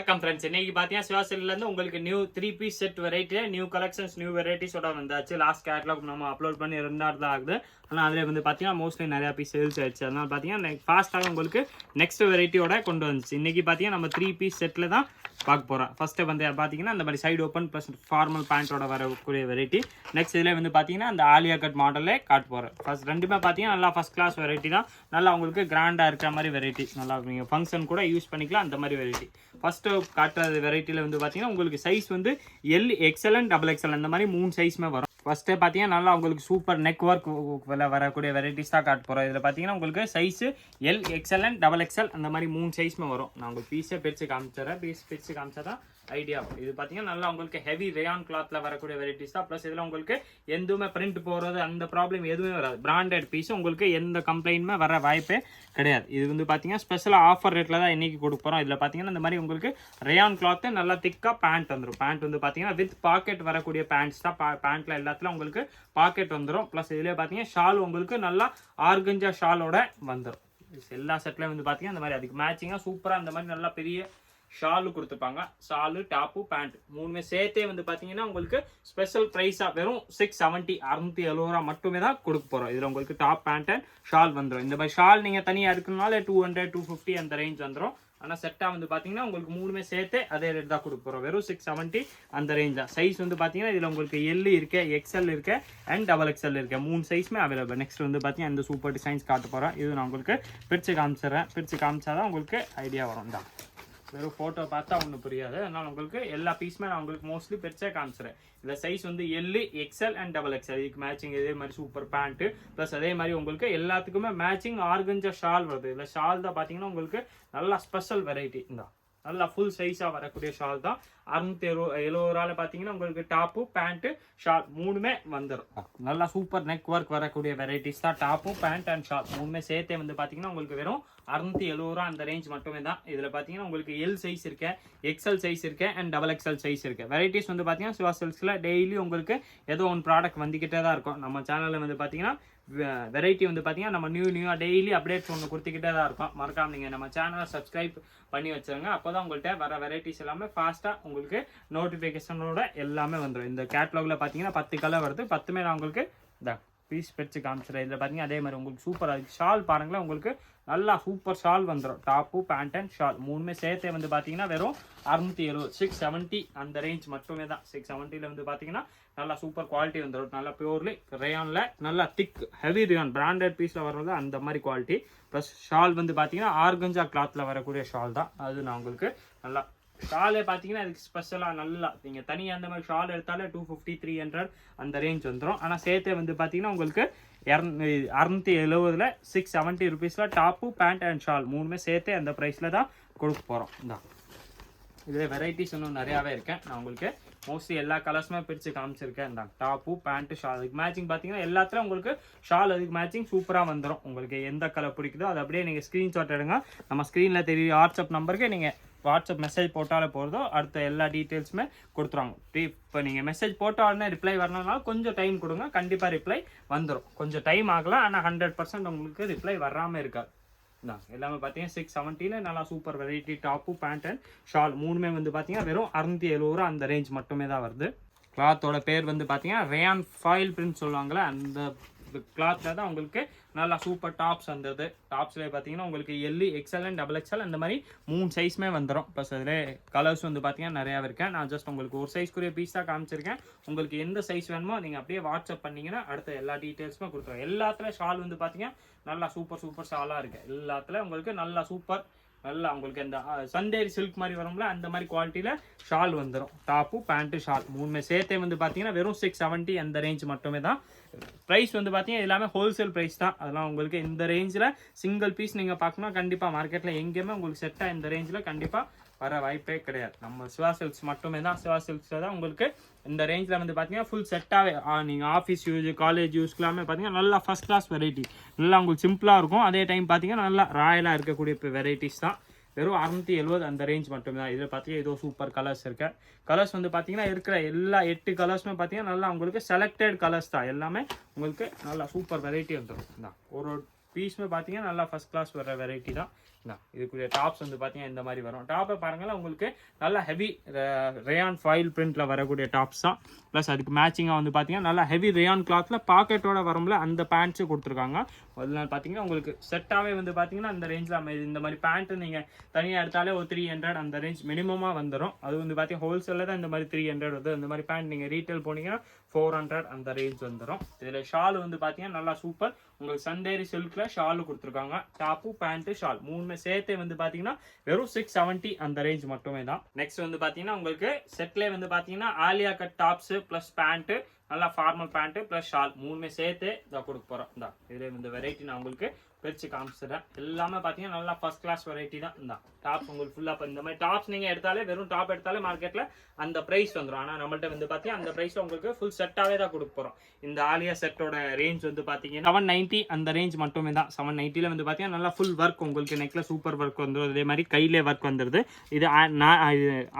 வணக்கம் ஃப்ரெண்ட்ஸ். இன்னைக்கு பார்த்தீங்கன்னா சிவாசிலிருந்து உங்களுக்கு நியூ 3 பீஸ் செட் வெரைட்டியில் நியூ கலெக்ஷன்ஸ் நியூ வெரைட்டிஸோட வந்தாச்சு. லாஸ்ட் கேட்லாக் நம்ம அப்லோட் பண்ணி 2 நாள் தான் ஆகுது. ஆனால் அதில் வந்து பார்த்தீங்கன்னா மோஸ்ட்லி நிறையா பீஸ் சேல்ஸ் ஆயிடுச்சு. அதனால் பார்த்தீங்கன்னா ஃபாஸ்ட்டாக உங்களுக்கு நெக்ஸ்ட் வெரைட்டியோட கொண்டு வந்துச்சு. இன்றைக்கி பார்த்தீங்கன்னா நம்ம 3 பீஸ் செட்டில் தான் பார்க்க போகிறோம். ஃபஸ்ட்டு வந்து பார்த்தீங்கன்னா இந்த மாதிரி சைடு ஓப்பன் ப்ளஸ் ஃபார்மல் பேண்ட்டோட வரக்கூடிய வெரைட்டி. நெக்ஸ்ட் இதில் வந்து பார்த்தீங்கன்னா அந்த ஆலியா கட் மாடலே காட்ட போகிறேன். ஃபஸ்ட் ரெண்டுமே பார்த்தீங்கன்னா நல்லா ஃபஸ்ட் கிளாஸ் வெரைட்டி தான். நல்லா உங்களுக்கு கிராண்டாக இருக்கிற மாதிரி வெரைட்டி. நல்லா நீங்கள் ஃபங்க்ஷன் கூட யூஸ் பண்ணிக்கலாம் அந்த மாதிரி வெரைட்டி. ஃபஸ்ட்டு காட்டுற வெரைட்டியில் வந்து பார்த்தீங்கன்னா உங்களுக்கு சைஸ் வந்து L XL and double XL அந்த மாதிரி 3 சைஸுமே வரும். ஃபஸ்ட்டு பார்த்தீங்கன்னா நல்லா உங்களுக்கு சூப்பர் நெக் ஒர்க் வரக்கூடிய வெரைட்டிஸ் தான் காட்ட போகிறோம். இதில் பார்த்தீங்கன்னா உங்களுக்கு size L XL and double XL அந்த மாதிரி 3 சைஸுமே வரும். நான் உங்களுக்கு பீஸே பிரித்து காமிச்சிடறேன். பிரித்து காமிச்சா தான் ஐடியா. இது பார்த்தீங்கன்னா நல்லா உங்களுக்கு ஹெவி ரேயான் கிளாத்தில் வரக்கூடிய வெரைட்டிஸ் தான். ப்ளஸ் இதில் உங்களுக்கு எதுவுமே பிரிண்ட் போகிறது அந்த ப்ராப்ளம் எதுவுமே வராது. பிராண்டட் பீஸ் உங்களுக்கு எந்த கம்ப்ளைண்ட்டுமே வர வாய்ப்பே கிடையாது. இது வந்து பார்த்தீங்கன்னா ஸ்பெஷலாக ஆஃபர் ரேட்டில் தான் இன்றைக்கி கொடுக்க போகிறோம். இதில் பார்த்தீங்கன்னா இந்த மாதிரி உங்களுக்கு ரேயான் கிளாத்து நல்லா திக்காக பேண்ட் வந்துடும். பேண்ட் வந்து பார்த்தீங்கன்னா வித் பாக்கெட் வரக்கூடிய பேண்ட்ஸ் தான். பேண்ட்டில் எல்லாத்துலையும் உங்களுக்கு பாக்கெட் வந்துடும். ப்ளஸ் இதிலே பார்த்தீங்கன்னா ஷால் உங்களுக்கு நல்லா ஆர்கஞ்சா ஷாலோட வந்துடும். எல்லா செட்லேயும் வந்து பார்த்தீங்கன்னா இந்த மாதிரி அதுக்கு மேட்சிங்காக சூப்பராக இந்த மாதிரி நல்லா பெரிய ஷாலு கொடுத்துருப்பாங்க. ஷாலு டாப்பு பேண்ட் 3மே சேர்த்தே வந்து பார்த்தீங்கன்னா உங்களுக்கு ஸ்பெஷல் ப்ரைஸாக வெறும் 670 670 மட்டுமே தான் கொடுக்க போகிறோம். இதில் உங்களுக்கு டாப் பேண்ட் அண்ட் ஷால் வந்துடும். இந்த மாதிரி ஷால் நீங்கள் தனியாக எடுக்கணும்னால 200 250 அந்த ரேஞ்ச் வந்துடும். ஆனால் செட்டாக வந்து பார்த்தீங்கன்னா உங்களுக்கு 3மே சேர்த்து அதே ரேட் தான் கொடுக்க போகிறோம். வெறும் 670 அந்த ரேஞ்ச் தான். சைஸ் வந்து பார்த்தீங்கன்னா இதில் உங்களுக்கு எல் இருக்கு, எக்ஸ்எல் இருக்கு அண்ட் டபுள் எக்ஸ்எல் இருக்கு. 3 சைஸுமே அவைலபிள். நெக்ஸ்ட் வந்து பார்த்தீங்கன்னா இந்த சூப்பர் டிசைன்ஸ் காட்ட போகிறேன். இது நான் உங்களுக்கு பிரித்து காமிச்சிடுறேன். பிரித்து காமிச்சா தான் உங்களுக்கு ஐடியா வரும். தான் வெறும் ஃபோட்டோ பார்த்தா ஒன்றும் புரியாது. அதனால் உங்களுக்கு எல்லா பீஸுமே நான் உங்களுக்கு மோஸ்ட்லி பெருசாக காமிச்சிடுறேன். இதில் சைஸ் வந்து L XL and double XL. இதுக்கு மேட்சிங் இதே மாதிரி சூப்பர் பேண்ட்டு ப்ளஸ் அதே மாதிரி உங்களுக்கு எல்லாத்துக்குமே மேட்சிங் ஆர்கஞ்சா ஷால் வருது. இதில் ஷால் தான் பார்த்தீங்கன்னா உங்களுக்கு நல்லா ஸ்பெஷல் வெரைட்டி தான். நல்லா ஃபுல் சைஸாக வரக்கூடிய ஷால் தான். 670 பார்த்தீங்கன்னா உங்களுக்கு டாப்பு பேண்ட்டு ஷால் 3மே வந்துடும். நல்லா சூப்பர் நெக் ஒர்க் வரக்கூடிய வெரைட்டிஸ் தான். டாப்பு பேண்ட் அண்ட் ஷால் 3மே சேர்த்தே வந்து பார்த்தீங்கன்னா உங்களுக்கு வெறும் 670 அந்த ரேஞ்ச் மட்டுமே தான். இதில் பார்த்தீங்கன்னா உங்களுக்கு எல் சைஸ் இருக்கு, எக்ஸ்எல் சைஸ் இருக்கு அண்ட் டபுள் எக்ஸ்எல் சைஸ் இருக்கு. வெரைட்டிஸ் வந்து பார்த்தீங்கன்னா சிவா சில்க்ஸில் டெய்லி உங்களுக்கு ஏதோ ஒன்று ப்ராடக்ட் வந்துக்கிட்டே தான் இருக்கும். நம்ம சேனலில் வந்து பார்த்தீங்கன்னா வெரைட்டி வந்து பார்த்தீங்கன்னா நம்ம நியூ டெய்லி அப்டேட்ஸ் ஒன்று கொடுத்துக்கிட்டே தான் இருக்கும். மறக்காம நீங்கள் நம்ம சேனலை சப்ஸ்கிரைப் பண்ணி வச்சுருங்க. அப்போ தான் உங்கள்கிட்ட வர வெரைட்டிஸ் எல்லாமே ஃபாஸ்ட்டாக உங்களுக்கு நோட்டிஃபிகேஷனோட எல்லாமே வந்துடும். இந்த கேட்லாகில் பார்த்தீங்கன்னா 10 கலர் வருது. 10மே நான் உங்களுக்கு இந்த பீஸ் பிரித்து காமிச்சிடுறேன். இதில் பார்த்தீங்கன்னா அதே மாதிரி உங்களுக்கு சூப்பர் அதுக்கு ஷால் பாருங்களேன். உங்களுக்கு நல்லா சூப்பர் ஷால் வந்துடும். டாப்பு பேண்ட் அண்ட் ஷால் 3மே சேர்த்தே வந்து பார்த்தீங்கன்னா வெறும் 670 670 அந்த ரேஞ்ச் மட்டுமே தான். 670 வந்து பார்த்தீங்கன்னா நல்லா சூப்பர் குவாலிட்டி வந்துடும். நல்லா பியூர்லி ரேயானில் நல்லா திக் ஹெவி ரேயான் பிராண்டட் பீஸில் வர்றது அந்த மாதிரி குவாலிட்டி. ப்ளஸ் ஷால் வந்து பார்த்தீங்கன்னா ஆர்கஞ்சா கிளாத்தில் வரக்கூடிய ஷால் தான். அது நான் உங்களுக்கு நல்லா ஷாலே பார்த்தீங்கன்னா அதுக்கு ஸ்பெஷலாக நல்லா நீங்கள் தனியாக அந்த மாதிரி ஷால் எடுத்தாலே 250 300 அந்த ரேஞ்ச் வந்துடும். ஆனால் சேர்த்தே வந்து பார்த்தீங்கன்னா உங்களுக்கு 670 670 ருபீஸில் டாப்பு பேண்ட் அண்ட் ஷால் 3மே சேர்த்தே அந்த ப்ரைஸில் தான் கொடுக்க போகிறோம். தான் இதில் வெரைட்டிஸ் இன்னும் நிறையாவே இருக்கேன். நான் உங்களுக்கு மோஸ்ட்லி எல்லா கலர்ஸுமே பிரித்து காமிச்சிருக்கேன். இந்த டாப்பு பேண்ட்டு ஷால் அதுக்கு மேட்சிங் பார்த்தீங்கன்னா எல்லாத்துலையும் உங்களுக்கு ஷால் அதுக்கு மேட்சிங் சூப்பராக வந்துடும். உங்களுக்கு எந்த கலர் பிடிக்குதோ அதை அப்படியே நீங்கள் ஸ்க்ரீன்ஷாட் எடுங்க. நம்ம ஸ்க்ரீனில் தெரிய வாட்ஸ்அப் நம்பருக்கு நீங்கள் வாட்ஸ்அப் மெசேஜ் போட்டாலே போகிறதோ அடுத்த எல்லா டீட்டெயில்ஸுமே கொடுத்துருவாங்க. இப்போ நீங்கள் மெசேஜ் போட்டாலுமே ரிப்ளை வரணும்னாலும் கொஞ்சம் டைம் கொடுங்க. கண்டிப்பாக ரிப்ளை வந்துடும். கொஞ்சம் டைம் ஆகலாம். ஆனால் 100% உங்களுக்கு ரிப்ளை வராமல் இருக்காது. தான் எல்லாமே பார்த்தீங்கன்னா 670 நல்லா super variety top pant and shawl 3மே வந்து பார்த்தீங்கன்னா வெறும் 670 அந்த ரேஞ்ச் மட்டுமே தான் வருது. கிளாத்தோட பேர் வந்து பார்த்தீங்கன்னா ரேயான் ஃபாயில் பிரிண்ட் சொல்லுவாங்களே அந்த கிளாத்தில் தான் உங்களுக்கு நல்லா சூப்பர் டாப்ஸ் வந்தது. டாப்ஸ்லேயே பார்த்தீங்கன்னா உங்களுக்கு L XL and double XL அந்த மாதிரி 3 சைஸுமே வந்துடும். ப்ளஸ் அதில் கலர்ஸ் வந்து பார்த்தீங்கன்னா நிறையா இருக்கேன். நான் ஜஸ்ட் உங்களுக்கு ஒரு சைஸ்க்குரிய பீஸ் தான் காமிச்சிருக்கேன். உங்களுக்கு எந்த சைஸ் வேணுமோ நீங்கள் அப்படியே வாட்ஸ்அப் பண்ணிங்கன்னா அடுத்த எல்லா டீட்டெயில்ஸுமே கொடுத்துருவோம். எல்லாத்துலேயும் ஷால் வந்து பார்த்தீங்கன்னா நல்லா சூப்பர் ஷாலாக இருக்குது. எல்லாத்துலேயும் உங்களுக்கு நல்லா சூப்பர் நல்லா உங்களுக்கு இந்த சண்டேரி சில்க் மாதிரி வரும்ல அந்த மாதிரி குவாலிட்டியில் ஷால் வந்துடும். டாப்பு பேண்ட்டு ஷால் 3மே சேர்த்தே வந்து பார்த்தீங்கன்னா வெறும் 670 அந்த ரேஞ்ச் மட்டுமே தான். ப்ரைஸ் வந்து பார்த்தீங்கன்னா எல்லாமே ஹோல்சேல் ப்ரைஸ் தான். அதெல்லாம் உங்களுக்கு இந்த ரேஞ்சில் சிங்கிள் பீஸ் நீங்கள் பார்க்கணும் கண்டிப்பாக மார்க்கெட்டில் எங்கேயுமே உங்களுக்கு செட்டாக இந்த ரேஞ்சில் கண்டிப்பாக வர வாய்ப்பே கிடையாது. நம்ம சிவா சில்க்ஸ் மட்டுமே தான். சிவா சில்க்ஸில் தான் உங்களுக்கு இந்த ரேஞ்சில் வந்து பார்த்தீங்கன்னா ஃபுல் செட்டாகவே நீங்கள் ஆஃபீஸ் யூஸ் காலேஜ் யூஸ்க்கெல்லாமே பார்த்தீங்கன்னா நல்லா ஃபஸ்ட் கிளாஸ் வெரைட்டி. நல்லா உங்களுக்கு சிம்பிளாக இருக்கும். அதே டைம் பார்த்தீங்கன்னா நல்லா ராயலாக இருக்கக்கூடிய இப்போ வெரைட்டிஸ் தான். வெறும் 670 அந்த ரேஞ்ச் மட்டுமே தான். இதில் பார்த்தீங்கன்னா ஏதோ சூப்பர் கலர்ஸ் இருக்கு. கலர்ஸ் வந்து பார்த்தீங்கன்னா இருக்கிற எல்லா 8 கலர்ஸுமே பார்த்தீங்கன்னா நல்லா உங்களுக்கு செலக்டட் கலர்ஸ் தான். எல்லாமே உங்களுக்கு நல்லா சூப்பர் வெரைட்டி வந்துடும். தான் ஒரு பீஸுமே பார்த்தீங்கன்னா நல்லா ஃபஸ்ட் கிளாஸ் வர வெரைட்டி தான். இதுக்குரிய டாப்ஸ் வந்து பார்த்தீங்கன்னா இந்த மாதிரி வரும். டாப்பை பாருங்களேன், உங்களுக்கு நல்லா ஹெவி ரேயான் ஃபாயில் பிரிண்ட்ல வரக்கூடிய டாப்ஸ் தான். ப்ளஸ் அதுக்கு மேட்சிங்காக வந்து பார்த்தீங்கன்னா நல்லா ஹெவி ரேயான் கிளாத்தில் பாக்கெட்டோட வரும்ல அந்த பேண்ட்ஸும் கொடுத்துருக்காங்க. அதனால பார்த்தீங்கன்னா உங்களுக்கு செட்டாகவே வந்து பார்த்தீங்கன்னா அந்த ரேஞ்சில் இந்த மாதிரி பேண்ட்டு நீங்கள் தனியாக எடுத்தாலே ஒரு 300 அந்த ரேஞ்ச் மினிமமாக வந்துடும். அது வந்து பார்த்தீங்கன்னா ஹோல்சேலில் தான் இந்த மாதிரி 300 வருது. இந்த மாதிரி பேண்ட் நீங்கள் ரீட்டைல் போனீங்கன்னா 400 அந்த ரேஞ்ச் வந்துடும். இதில் ஷால் வந்து பார்த்தீங்கன்னா நல்லா சூப்பர் உங்களுக்கு சண்டேரி சில்கில் ஷாலு கொடுத்துருக்காங்க. டாப்பு பேண்ட்டு ஷால் மூணுமே சேர்த்தே வந்து பார்த்தீங்கன்னா வெறும் 670 அந்த ரேஞ்ச் மட்டுமே தான். நெக்ஸ்ட் வந்து பார்த்தீங்கன்னா உங்களுக்கு செட்லேயே வந்து பார்த்தீங்கன்னா Alia cut tops plus pant நல்லா ஃபார்மல் பேண்ட்டு ப்ளஸ் ஷால் மூணுமே சேர்த்து இதை கொடுக்க போகிறோம். இந்த இதில் இந்த வெரைட்டி நான் உங்களுக்கு பிரித்து காமிச்சிடுறேன். எல்லாமே பார்த்தீங்கன்னா நல்லா ஃபர்ஸ்ட் கிளாஸ் வெரைட்டி தான். இந்த டாப்ஸ் உங்களுக்கு ஃபுல்லாக இந்த மாதிரி டாப்ஸ் நீங்கள் எடுத்தாலே வெறும் டாப் எடுத்தாலே மார்க்கெட்டில் அந்த ப்ரைஸ் வந்துடும். ஆனால் நம்மள்ட்ட வந்து பார்த்தீங்கன்னா அந்த ப்ரைஸில் உங்களுக்கு ஃபுல் செட்டாகவே தான் கொடுக்க போகிறோம். இந்த ஆலியா செட்டோட ரேஞ்ச் வந்து பார்த்தீங்கன்னா 790 அந்த ரேஞ்ச் மட்டுமே தான். 790 வந்து பார்த்தீங்கன்னா நல்லா ஃபுல் ஒர்க் உங்களுக்கு நெக்கில் சூப்பர் ஒர்க் வந்துடும். இதே மாதிரி கையிலே ஒர்க் வந்துடுது. இது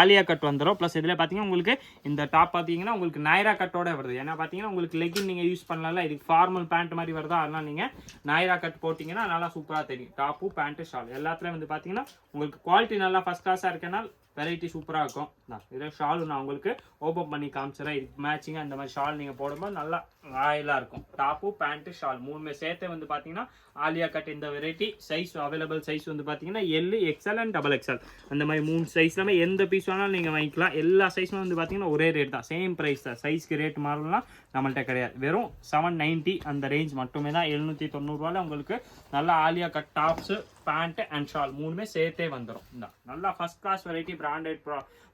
ஆலியா கட் வந்துடும். ப்ளஸ் இதில் பார்த்தீங்கன்னா உங்களுக்கு இந்த டாப் பார்த்தீங்கன்னா உங்களுக்கு நைரா கட்டோட வருது. ஏன்னா பார்த்தீங்கன்னா உங்களுக்கு லெகின் நீங்கள் யூஸ் பண்ணலாம், இதுக்கு ஃபார்மல் பேண்ட் மாதிரி வருதா, அதெல்லாம் நீங்கள் நைரா கட் போட்டிங்கன்னா நல்லா சூப்பராக தெரியும். டாப்பு பேண்ட்டு ஷால் எல்லாத்துலேயும் வந்து பார்த்தீங்கன்னா உங்களுக்கு குவாலிட்டி நல்லா ஃபஸ்ட் கிளாஸாக இருக்கனால வெரைட்டி சூப்பராக இருக்கும். இதில் ஷாலு நான் உங்களுக்கு ஓப்பன் பண்ணி காமிச்சிடறேன். இதுக்கு மேட்சிங்காக இந்த மாதிரி ஷால் நீங்கள் போடும்போது நல்லா ராயலாக இருக்கும். டாப்பு பேண்ட்டு ஷால் மூணுமே சேர்த்து வந்து பார்த்தீங்கன்னா ஆலியா கட் இந்த வெரைட்டி சைஸ் அவைலபிள் சைஸ் வந்து பார்த்தீங்கன்னா எல் எக்ஸ்எல் அண்ட் XXL அந்த மாதிரி 3 சைஸ்லாமே எந்த பீஸ் வேணாலும் நீங்கள் வாங்கிக்கலாம். எல்லா சைஸுமே வந்து பார்த்தீங்கன்னா ஒரே ரேட் தான், சேம் ப்ரைஸ் தான். சைஸ்க்கு ரேட் மாறலாம் நம்மள்கிட்ட கிடையாது. வெறும் 790 அந்த ரேஞ்ச் மட்டுமே தான். 790 உங்களுக்கு நல்லா Alia cut tops pant and shawl மூணுமே சேர்த்தே வந்துடும். இந்த நல்லா first class variety branded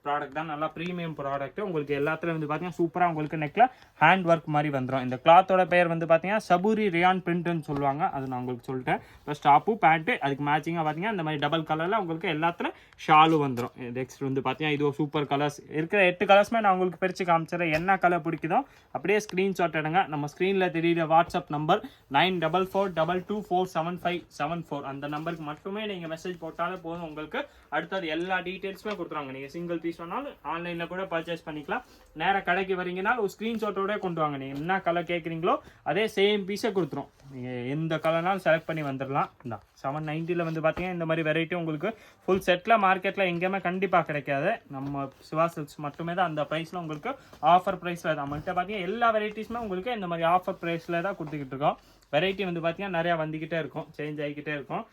product தான், நல்லா ப்ரீமியம் ப்ராடக்ட். உங்களுக்கு எல்லாத்துலையும் வந்து பார்த்தீங்கன்னா சூப்பராக உங்களுக்கு நெக்கில் ஹேண்ட் ஒர்க் மாதிரி வந்துடும். இந்த கிளாத்தோட பேர் வந்து பார்த்தீங்கன்னா சபூரி ரியான் பிரிண்ட்னு சொல்லுவாங்க. அது நான் உங்களுக்கு சொல்லிட்டேன். ப்ளஸ் டாப்பு பேண்ட்டு அதுக்கு மேட்சிங்காக பார்த்தீங்கன்னா இந்த மாதிரி டபுள் கலரில் உங்களுக்கு எல்லாத்துல ஷாலும் வந்துடும். நெக்ஸ்ட் வந்து பார்த்தீங்கன்னா இது சூப்பர் கலர்ஸ் இருக்கிற 8 கலர்ஸுமே நான் உங்களுக்கு பிரித்து காமிச்சிடறேன். என்ன கலர் பிடிக்குதோ அப்படியே ஸ்க்ரீன்ஷாட் எடுங்க. நம்ம ஸ்க்ரீனில் தெரியுற வாட்ஸ்அப் நம்பர் 9442224757 அந்த நம்பருக்கு மட்டுமே நீங்கள் மெசேஜ் போட்டாலே போதும். உங்களுக்கு அடுத்தது எல்லா டீட்டெயில்ஸுமே கொடுத்துருவாங்க. நீங்கள் சிங்கிள் பீஸ் வேணாலும் ஆன்லைனில் கூட பர்ச்சேஸ் பண்ணிக்கலாம். நேராக கடைக்கு வரீங்கன்னா ஒரு ஸ்க்ரீன்ஷாட்டோட கொண்டு வாங்க. நீங்கள் என்ன கலர் கேட்குறீங்களோ அதே சேம் பீஸை கொடுத்துரும். நீங்கள் எந்த கலர்னாலும் செலக்ட் பண்ணி வந்துடலாம். இந்த 790 வந்து பார்த்தீங்கன்னா இந்த மாதிரி வெரைட்டி உங்களுக்கு ஃபுல் செட்டில் மார்க்கெட்டில் எங்கேயுமே கண்டிப்பாக கிடைக்காது. நம்ம சிவா சில்க்ஸ் மட்டுமே தான் அந்த ப்ரைஸில் உங்களுக்கு ஆஃபர் ப்ரைஸில் தான். நம்மள்கிட்ட பார்த்தீங்கன்னா எல்லா வெரைட்டிஸுமே உங்களுக்கு இந்த மாதிரி ஆஃபர் ப்ரைஸில் தான் கொடுத்துக்கிட்டு இருக்கோம். வெரைட்டி வந்து பார்த்தீங்கன்னா நிறையா வந்துக்கிட்டே இருக்கும், சேஞ்ச் ஆகிக்கிட்டே இருக்கும்.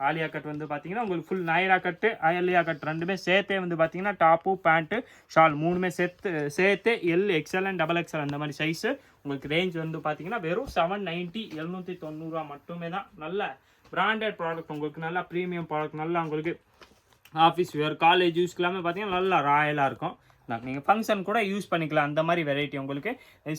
ஆலியா கட் வந்து பார்த்தீங்கன்னா உங்களுக்கு ஃபுல் நைரா கட்டு ஆலியா கட் ரெண்டுமே சேர்த்தே வந்து பார்த்தீங்கன்னா டாப்பு பேண்ட்டு ஷால் மூணுமே சேர்த்து எல் எக்ஸ்எல் அண்ட் XXL அந்த மாதிரி சைஸு உங்களுக்கு ரேஞ்ச் வந்து பார்த்தீங்கன்னா வெறும் 790 790 மட்டுமே தான். நல்ல பிராண்டட் ப்ராடக்ட் உங்களுக்கு நல்லா ப்ரீமியம் ப்ராடக்ட் நல்லா உங்களுக்கு ஆஃபீஸ் வேர் காலேஜ் யூஸ்க்கெல்லாமே பார்த்தீங்கன்னா நல்லா ராயலாக இருக்கும். நீங்கள் ஃபங்க்ஷன் கூட யூஸ் பண்ணிக்கலாம். அந்த மாதிரி வெரைட்டி உங்களுக்கு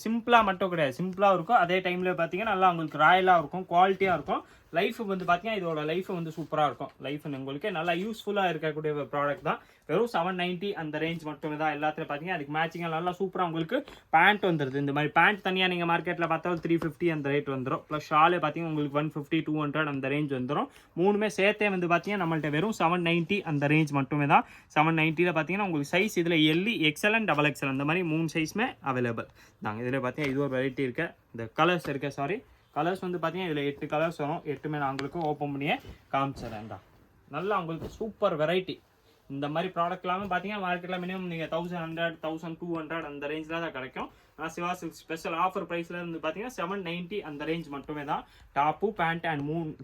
சிம்பிளாக மட்டும் கிடையாது, சிம்பிளாக இருக்கும். அதே டைமில் பார்த்தீங்கன்னா நல்லா உங்களுக்கு ராயலாக இருக்கும், குவாலிட்டியாக இருக்கும். லைஃப் வந்து பார்த்தீங்கன்னா இதோட லைஃப் வந்து சூப்பராக இருக்கும். லைஃப் உங்களுக்கு நல்லா யூஸ்ஃபுல்லாக இருக்கக்கூடிய ப்ராடக்ட் தான். வெறும் 790 அந்த ரேஞ்ச் மட்டுமே தான். எல்லாத்துலையும் பார்த்தீங்கன்னா அதுக்கு மேட்சிங்காக நல்லா சூப்பராக உங்களுக்கு பேண்ட் வந்துடுது. இந்த மாதிரி பேண்ட் தனியாக நீங்கள் மார்க்கெட்டில் பார்த்தாலும் 350 அந்த ரேட் வந்துடும். ப்ளஸ் ஷாலே பார்த்தீங்கன்னா உங்களுக்கு 150 200 அந்த ரேஞ்ச் வந்துடும். மூணுமே சேர்த்தே வந்து பார்த்தீங்கன்னா நம்மள்ட்ட வெறும் 790 அந்த ரேஞ்ச் மட்டுமே தான். 790 பார்த்தீங்கன்னா உங்களுக்கு சைஸ் இதில் எல் எக்ஸ்எல் அண்ட் XXL அந்த மாதிரி 3 சைஸுமே அவைலபிள் தாங்க. இதில் பார்த்தீங்கன்னா இது ஒரு வெரைட்டி இருக்குது. இந்த கலர்ஸ் இருக்குது, கலர்ஸ் வந்து பார்த்தீங்கன்னா இதில் 8 கலர்ஸ் வரும். 8மே நான் உங்களுக்கு ஓப்பன் பண்ணியே காமிச்சிடறேன். நல்லா உங்களுக்கு சூப்பர் வெரைட்டி. இந்த மாதிரி ப்ராடக்ட் எல்லாமே பார்த்தீங்கன்னா மார்க்கெட்டில் மினிமம் நீங்கள் 1100 1200 அந்த ரேஞ்சில் தான் கிடைக்கும். ஆனால் சிவா சில்க் ஸ்பெஷல் ஆஃபர் ப்ரைஸில் இருந்து பார்த்தீங்கன்னா 790 அந்த ரேஞ்ச் மட்டுமே தான். டாப்பு பேண்ட் அண்ட்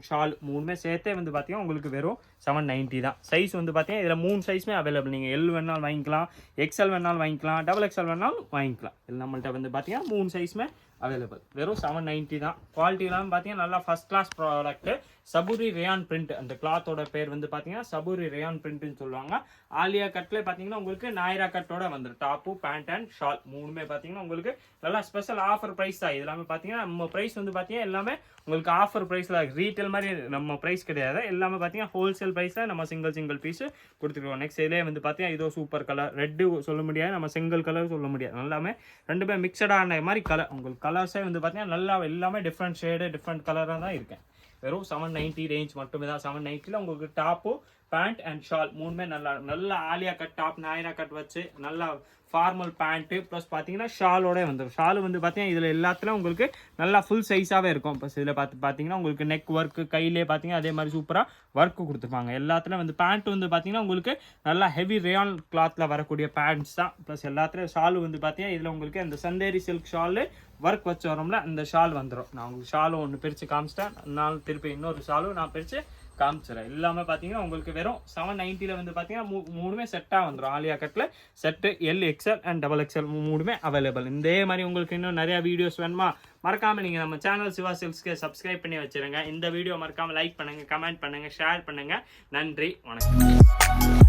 ஷால் மூணுமே சேர்த்தே வந்து பார்த்தீங்கன்னா உங்களுக்கு வெறும் 790 தான். சைஸ் வந்து பார்த்தீங்கன்னா இதில் 3 சைஸுமே அவைலபிள். நீங்கள் எல் வேணாலும் வாங்கிக்கலாம், எக்ஸ்எல் வேணாலும் வாங்கிக்கலாம், XXL வேணாலும் வாங்கிக்கலாம். இது நம்மள்ட்ட வந்து பார்த்தீங்கன்னா 3 சைஸுமே அவைலபிள். வெறும் 790 தான். குவாலிட்டி எல்லாம் பார்த்தீங்கன்னா நல்லா ஃபர்ஸ்ட் கிளாஸ் ப்ராடக்ட். சபூரி ரேயான் பிரிண்ட் அந்த கிளாத்தோட பேர் வந்து பார்த்தீங்கன்னா சபூரி ரேயான் பிரிண்ட்னு சொல்லுவாங்க. ஆலியா கட்ல பார்த்தீங்கன்னா உங்களுக்கு நாயரா கட்டோட வந்துடும். டாப்பு பேண்ட் அண்ட் ஷால் மூணுமே பார்த்தீங்கன்னா உங்களுக்கு நல்லா ஸ்பெஷல் ஆஃபர் ப்ரைஸ் தான். இது எல்லாமே பார்த்தீங்கன்னா நம்ம ப்ரைஸ் வந்து பார்த்தீங்கன்னா எல்லாமே உங்களுக்கு ஆஃபர் ப்ரைஸில் ரீட்டைல் மாதிரி நம்ம ப்ரைஸ் கிடையாது. எல்லாமே பார்த்தீங்கன்னா ஹோல்சேல் ப்ரைஸில் நம்ம சிங்கிள் பீஸ் கொடுத்துருவோம். நெக்ஸ்ட் இதே வந்து பார்த்தீங்கன்னா இதோ சூப்பர் கலர் ரெட்டு சொல்ல முடியாது, நம்ம சிங்கிள் கலர் சொல்ல முடியாது. எல்லாமே ரெண்டுமே மிக்சடான மாதிரி கலர். உங்களுக்கு கலர்ஸே வந்து பார்த்தீங்கன்னா நல்லா எல்லாமே டிஃப்ரெண்ட் ஷேடு டிஃப்ரெண்ட் கலராக தான் இருக்கேன். வெறும் 790 ரேஞ்ச் மட்டுமே தான். 790 உங்களுக்கு டாப்பு பேண்ட் அண்ட் ஷால் மூணுமே நல்லா ஆலியா கட் டாப் நாயரா கட் வச்சு நல்லா ஃபார்மல் பேண்ட்டு ப்ளஸ் பார்த்தீங்கன்னா ஷாலோட வந்துடும். ஷால் வந்து பார்த்தீங்கன்னா இதில் எல்லாத்துலையும் உங்களுக்கு நல்லா ஃபுல் சைஸாகவே இருக்கும். ப்ளஸ் இதில் பார்த்தீங்கன்னா உங்களுக்கு நெக் ஒர்க்கு கையிலே பார்த்தீங்கன்னா அதே மாதிரி சூப்பராக ஒர்க்கு கொடுத்துருப்பாங்க. எல்லாத்துலையும் வந்து பேண்ட் வந்து பார்த்தீங்கன்னா உங்களுக்கு நல்லா ஹெவி ரேயான் கிளாத்தில் வரக்கூடிய பேண்ட்ஸ் தான். ப்ளஸ் எல்லாத்துலேயும் ஷால் வந்து பார்த்தீங்கன்னா இதில் உங்களுக்கு அந்த சந்தேரி சில்க் ஷாலு ஒர்க் வச்சு வரோம்ல அந்த ஷால் வந்துடும். நான் உங்களுக்கு ஷாலும் ஒன்று பிரித்து காமிச்சிட்டேன். நான் திருப்பி இன்னொரு ஷாலும் நான் பிரித்து காமிச்சிடறேன். எல்லாமே பார்த்தீங்கன்னா உங்களுக்கு வெறும் 790 வந்து பார்த்தீங்கன்னா மூணுமே செட்டாக வந்துடும். ஆலியா கட்டில் set L XL and XXL மூணுமே அவைலபிள். இதே மாதிரி உங்களுக்கு இன்னும் நிறையா வீடியோஸ் வேணுமா மறக்காமல் நீங்கள் நம்ம சேனல் சிவா சில்க்ஸ்க்கு சப்ஸ்கிரைப் பண்ணி வச்சுருங்க. இந்த வீடியோ மறக்காமல் லைக் பண்ணுங்கள், கமெண்ட் பண்ணுங்கள், ஷேர் பண்ணுங்கள். நன்றி, வணக்கம்.